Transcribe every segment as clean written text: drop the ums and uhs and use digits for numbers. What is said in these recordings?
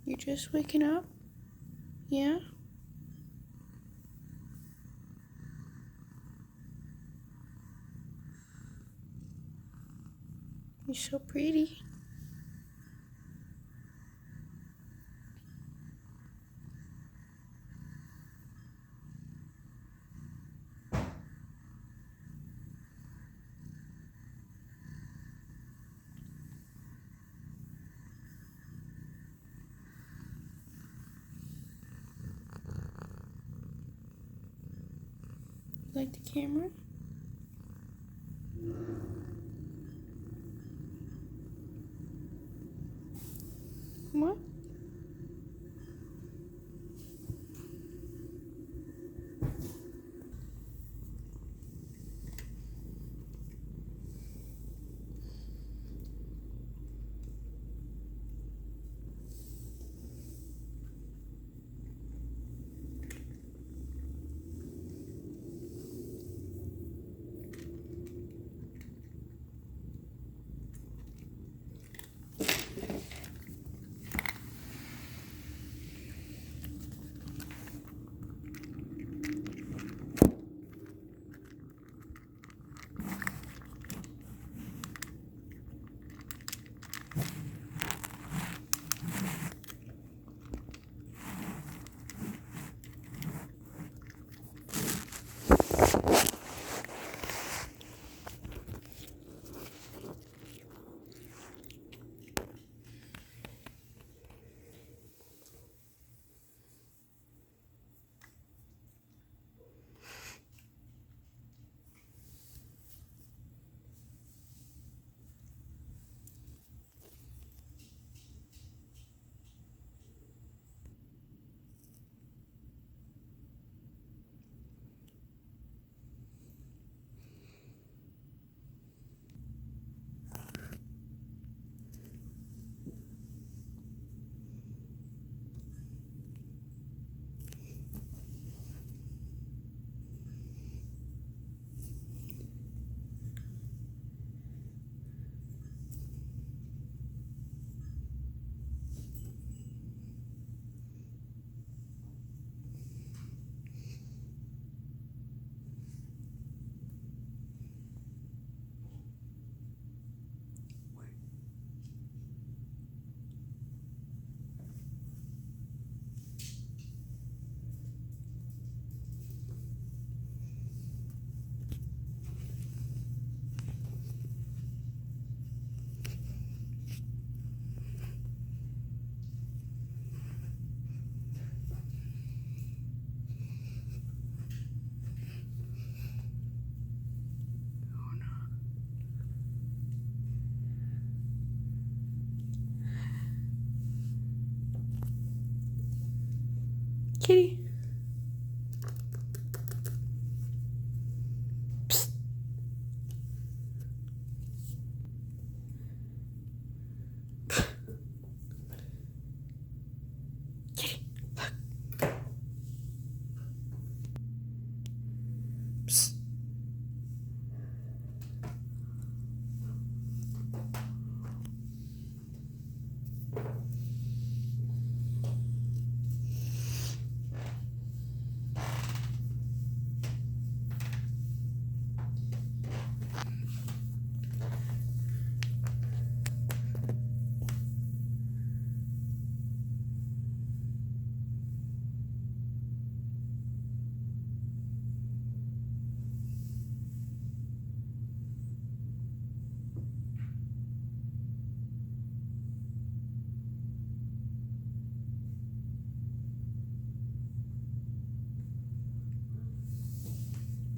You just waking up? Yeah? You're so pretty. Like the camera? What? Kitty. Psst. Kitty, look. Psst.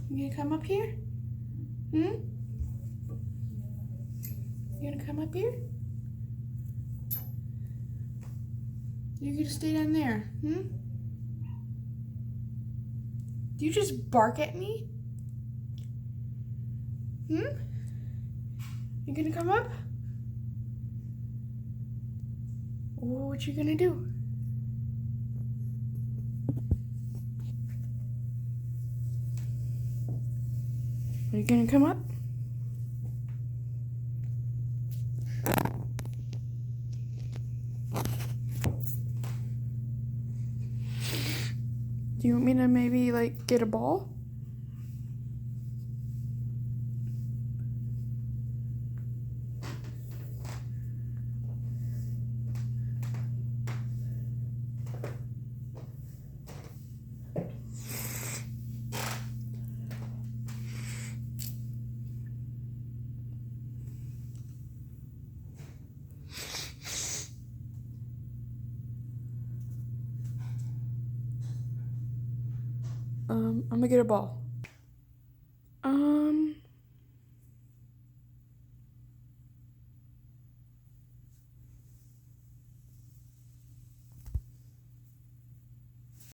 You gonna come up here? Hmm? You gonna come up here? You gonna stay down there? Hmm? Do you just bark at me? Hmm? You gonna come up? What you gonna do? Are you gonna come up? Do you want me to maybe like get a ball? I'm gonna get a ball.